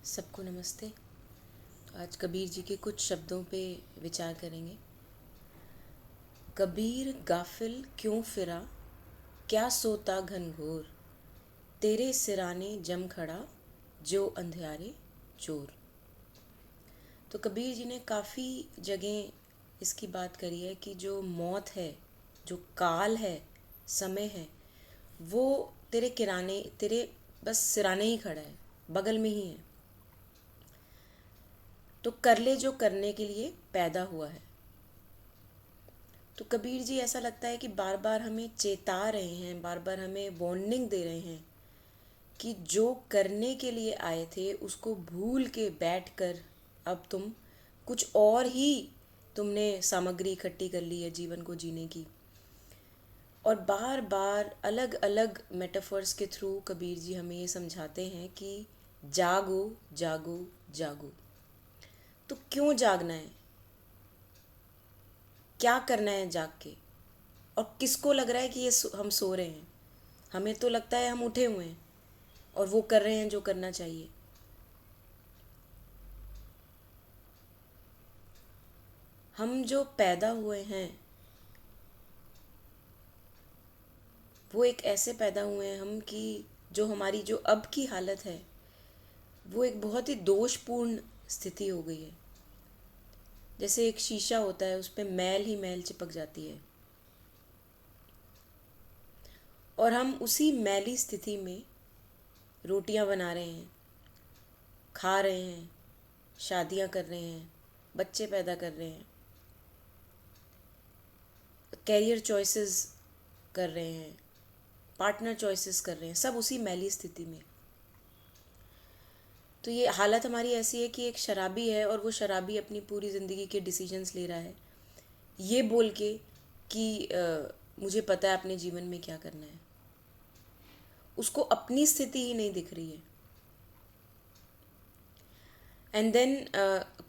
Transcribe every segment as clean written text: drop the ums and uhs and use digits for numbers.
सबको नमस्ते। तो आज कबीर जी के कुछ शब्दों पे विचार करेंगे। कबीर गाफिल क्यों फिरा, क्या सोता घनघोर, तेरे सिराने जम खड़ा, जो अंधियारे चोर। तो कबीर जी ने काफ़ी जगह इसकी बात करी है कि जो मौत है, जो काल है, समय है, वो तेरे किराने, तेरे बस सिराने ही खड़ा है, बगल में ही है। तो कर ले जो करने के लिए पैदा हुआ है। तो कबीर जी ऐसा लगता है कि बार बार हमें चेता रहे हैं, बार बार हमें वार्निंग दे रहे हैं कि जो करने के लिए आए थे उसको भूल के बैठ कर अब तुम कुछ और ही तुमने सामग्री इकट्ठी कर ली है जीवन को जीने की। और बार बार अलग अलग मेटाफर्स के थ्रू कबीर जी हमें ये समझाते हैं कि जागो जागो जागो। तो क्यों जागना है, क्या करना है जाग के, और किसको लग रहा है कि हम सो रहे हैं। हमें तो लगता है हम उठे हुए हैं और वो कर रहे हैं जो करना चाहिए। हम जो पैदा हुए हैं वो एक ऐसे पैदा हुए हैं हम कि जो हमारी जो अब की हालत है वो एक बहुत ही दोषपूर्ण स्थिति हो गई है। जैसे एक शीशा होता है, उस पर मैल ही मैल चिपक जाती है और हम उसी मैली स्थिति में रोटियां बना रहे हैं, खा रहे हैं, शादियां कर रहे हैं, बच्चे पैदा कर रहे हैं, कैरियर चॉइसेस कर रहे हैं, पार्टनर चॉइसेस कर रहे हैं, सब उसी मैली स्थिति में। तो ये हालत हमारी ऐसी है कि एक शराबी है और वो शराबी अपनी पूरी ज़िंदगी के डिसीजंस ले रहा है ये बोल के कि मुझे पता है अपने जीवन में क्या करना है। उसको अपनी स्थिति ही नहीं दिख रही है। एंड देन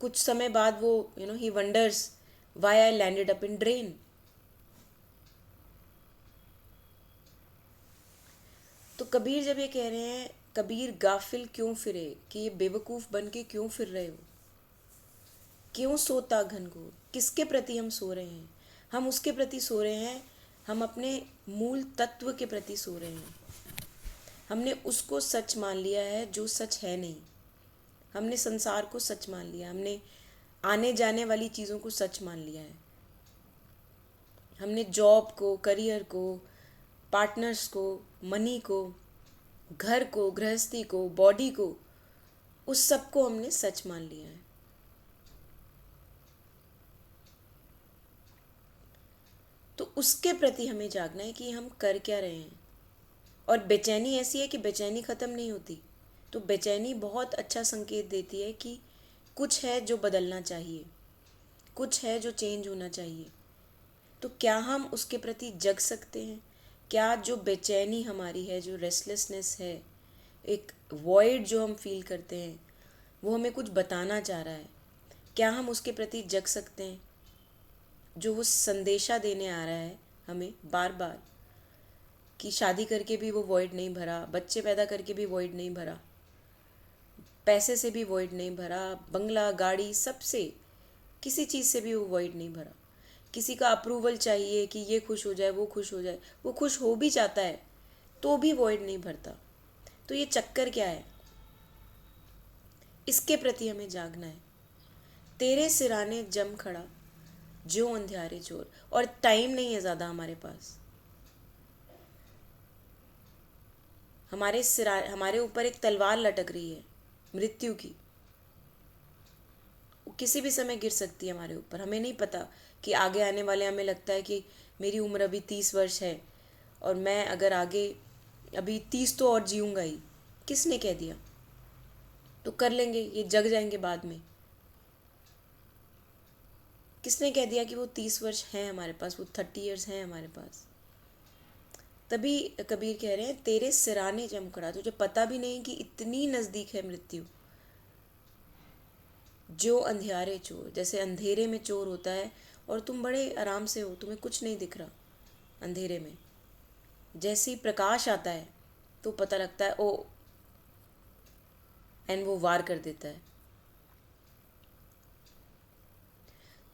कुछ समय बाद वो ही wonders why I landed up in drain. तो कबीर जब ये कह रहे हैं कबीर गाफिल क्यों फिरे, कि ये बेवकूफ़ बन के क्यों फिर रहे हो, क्यों सोता घनघोर, किसके प्रति हम सो रहे हैं। हम उसके प्रति सो रहे हैं, हम अपने मूल तत्व के प्रति सो रहे हैं। हमने उसको सच मान लिया है जो सच है नहीं। हमने संसार को सच मान लिया, हमने आने जाने वाली चीज़ों को सच मान लिया है। हमने जॉब को, करियर को, पार्टनर्स को, मनी को, घर को, गृहस्थी को, बॉडी को, उस सब को हमने सच मान लिया है। तो उसके प्रति हमें जागना है कि हम कर क्या रहे हैं। और बेचैनी ऐसी है कि बेचैनी ख़त्म नहीं होती। तो बेचैनी बहुत अच्छा संकेत देती है कि कुछ है जो बदलना चाहिए, कुछ है जो चेंज होना चाहिए। तो क्या हम उसके प्रति जग सकते हैं? क्या जो बेचैनी हमारी है, जो रेस्टलेसनेस है, एक वॉइड जो हम फील करते हैं, वो हमें कुछ बताना चाह रहा है? क्या हम उसके प्रति जग सकते हैं? जो वो संदेशा देने आ रहा है हमें बार बार कि शादी करके भी वो वॉइड नहीं भरा, बच्चे पैदा करके भी वॉइड नहीं भरा, पैसे से भी वॉइड नहीं भरा, बंगला गाड़ी सबसे, किसी चीज़ से भी वो वॉइड नहीं भरा। किसी का अप्रूवल चाहिए कि ये खुश हो जाए, वो खुश हो जाए, वो खुश हो भी जाता है तो भी वॉइड नहीं भरता। तो ये चक्कर क्या है, इसके प्रति हमें जागना है। तेरे सिराने जम खड़ा, जो अंधियारे चोर। और टाइम नहीं है ज़्यादा हमारे पास। हमारे ऊपर एक तलवार लटक रही है मृत्यु की। वो किसी भी समय गिर सकती है हमारे ऊपर, हमें नहीं पता कि आगे आने वाले। हमें लगता है कि मेरी उम्र अभी 30 वर्ष है और मैं अगर आगे अभी 30 तो और जीऊँगा ही। किसने कह दिया? तो कर लेंगे, ये जग जाएंगे बाद में। किसने कह दिया कि वो 30 वर्ष हैं हमारे पास, वो 30 ईयर्स हैं हमारे पास? तभी कबीर कह रहे हैं तेरे सिराने जम खड़ा, तुझे पता भी नहीं कि इतनी नज़दीक है मृत्यु। जो अंधियारे चोर, जैसे अंधेरे में चोर होता है और तुम बड़े आराम से हो, तुम्हें कुछ नहीं दिख रहा अंधेरे में। जैसे ही प्रकाश आता है तो पता लगता है ओ एंड वो वार कर देता है।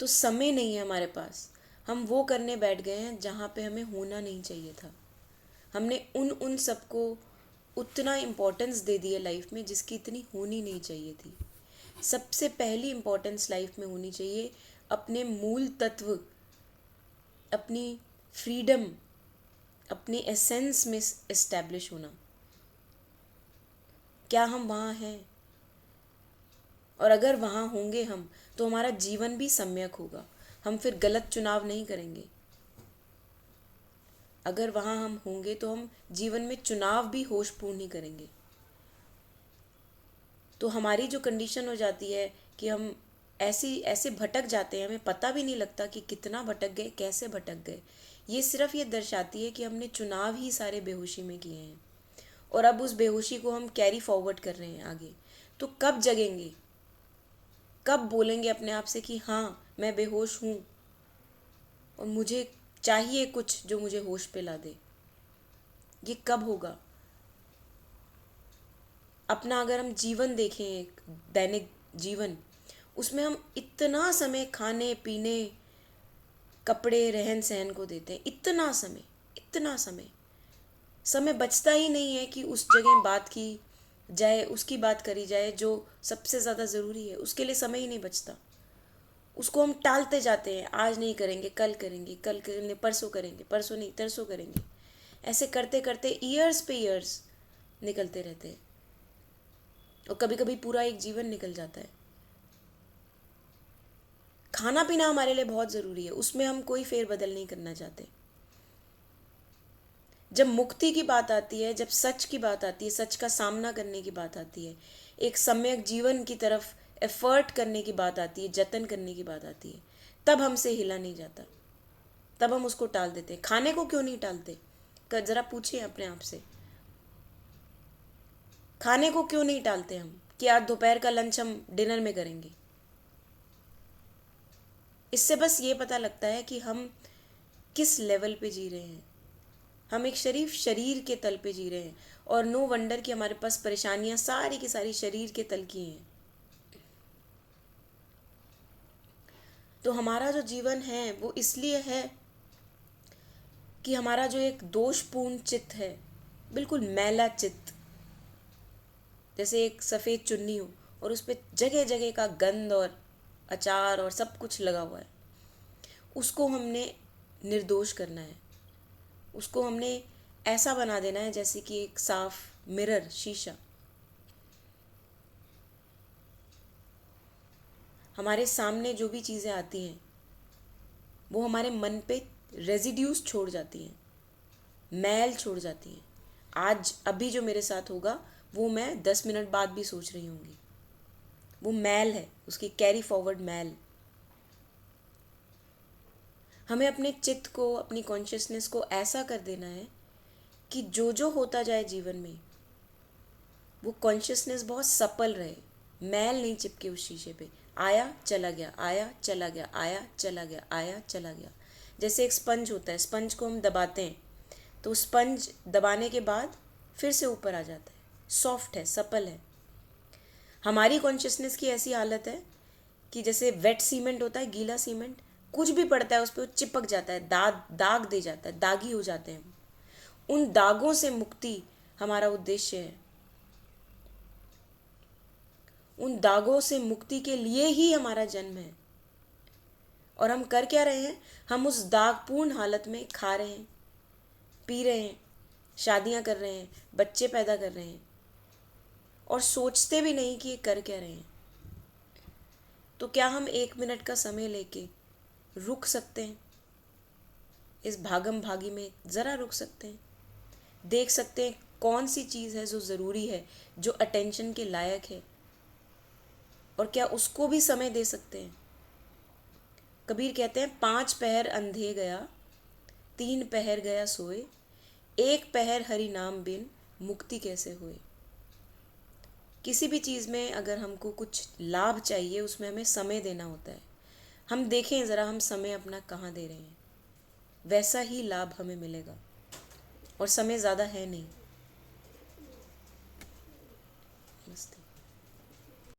तो समय नहीं है हमारे पास, हम वो करने बैठ गए हैं जहाँ पे हमें होना नहीं चाहिए था। हमने उन सबको उतना इम्पोर्टेंस दे दिया लाइफ में जिसकी इतनी होनी नहीं चाहिए थी। सबसे पहली इम्पोर्टेंस लाइफ में होनी चाहिए अपने मूल तत्व, अपनी फ्रीडम, अपनी एसेंस में इस्टेब्लिश होना। क्या हम वहाँ हैं? और अगर वहाँ होंगे हम, तो हमारा जीवन भी सम्यक होगा, हम फिर गलत चुनाव नहीं करेंगे। अगर वहाँ हम होंगे तो हम जीवन में चुनाव भी होशपूर्ण ही करेंगे। तो हमारी जो कंडीशन हो जाती है कि हम ऐसे भटक जाते हैं, हमें पता भी नहीं लगता कि कितना भटक गए, कैसे भटक गए। ये दर्शाती है कि हमने चुनाव ही सारे बेहोशी में किए हैं, और अब उस बेहोशी को हम कैरी फॉरवर्ड कर रहे हैं आगे। तो कब जगेंगे, कब बोलेंगे अपने आप से कि हाँ मैं बेहोश हूँ और मुझे चाहिए कुछ जो मुझे होश पे ला दे? ये कब होगा? अपना अगर हम जीवन देखें, एक दैनिक जीवन, उसमें हम इतना समय खाने पीने, कपड़े, रहन सहन को देते हैं, इतना समय समय बचता ही नहीं है कि उस जगह बात की जाए, उसकी बात करी जाए जो सबसे ज़्यादा ज़रूरी है। उसके लिए समय ही नहीं बचता। उसको हम टालते जाते हैं, आज नहीं करेंगे, कल करेंगे, कल करेंगे, परसों करेंगे, परसों नहीं तरसों करेंगे। ऐसे करते करते ईयर्स पे ईयर्स निकलते रहते हैं, और कभी कभी पूरा एक जीवन निकल जाता है। खाना पीना हमारे लिए बहुत ज़रूरी है, उसमें हम कोई फेरबदल नहीं करना चाहते। जब मुक्ति की बात आती है, जब सच की बात आती है, सच का सामना करने की बात आती है, एक सम्यक जीवन की तरफ एफर्ट करने की बात आती है, जतन करने की बात आती है, तब हमसे हिला नहीं जाता, तब हम उसको टाल देते हैं। खाने को क्यों नहीं टालते? ज़रा पूछिए अपने आप से, खाने को क्यों नहीं टालते हम कि आज दोपहर का लंच हम डिनर में करेंगे? इससे बस ये पता लगता है कि हम किस लेवल पे जी रहे हैं। हम एक शरीर के तल पे जी रहे हैं, और नो वंडर कि हमारे पास परेशानियां सारी की सारी शरीर के तल की हैं। तो हमारा जो जीवन है वो इसलिए है कि हमारा जो एक दोषपूर्ण चित्त है, बिल्कुल मैला चित्त, जैसे एक सफ़ेद चुन्नी हो और उस पर जगह जगह का गंध और अचार और सब कुछ लगा हुआ है, उसको हमने निर्दोष करना है। उसको हमने ऐसा बना देना है जैसे कि एक साफ मिरर, शीशा। हमारे सामने जो भी चीज़ें आती हैं वो हमारे मन पे रेजिड्यूस छोड़ जाती हैं, मैल छोड़ जाती हैं। आज अभी जो मेरे साथ होगा वो मैं 10 मिनट बाद भी सोच रही होंगी। वो मैल है, उसकी कैरी फॉरवर्ड मैल। हमें अपने चित्त को, अपनी कॉन्शियसनेस को ऐसा कर देना है कि जो होता जाए जीवन में वो कॉन्शियसनेस बहुत सपल रहे, मैल नहीं चिपके उस शीशे पे। आया चला गया, आया चला गया, आया चला गया, आया चला गया। जैसे एक स्पंज होता है, स्पंज को हम दबाते हैं तो स्पंज दबाने के बाद फिर से ऊपर आ जाता है, सॉफ्ट है, सपल है। हमारी कॉन्शियसनेस की ऐसी हालत है कि जैसे वेट सीमेंट होता है, गीला सीमेंट, कुछ भी पड़ता है उस पर चिपक जाता है, दाग दे जाता है, दागी हो जाते हैं। उन दागों से मुक्ति हमारा उद्देश्य है। उन दागों से मुक्ति के लिए ही हमारा जन्म है। और हम कर क्या रहे हैं? हम उस दागपूर्ण हालत में खा रहे हैं, पी रहे हैं, शादियां कर रहे हैं, बच्चे पैदा कर रहे हैं, और सोचते भी नहीं कि ये कर क्या रहे हैं। तो क्या हम 1 मिनट का समय लेके रुक सकते हैं? इस भागम भागी में ज़रा रुक सकते हैं, देख सकते हैं कौन सी चीज़ है जो ज़रूरी है, जो अटेंशन के लायक है, और क्या उसको भी समय दे सकते हैं? कबीर कहते हैं, 5 पहर अंधे गया, 3 पहर गया सोए, 1 पहर हरि नाम बिन मुक्ति कैसे होए। किसी भी चीज़ में अगर हमको कुछ लाभ चाहिए, उसमें हमें समय देना होता है। हम देखें ज़रा हम समय अपना कहाँ दे रहे हैं, वैसा ही लाभ हमें मिलेगा। और समय ज़्यादा है नहीं। नमस्ते।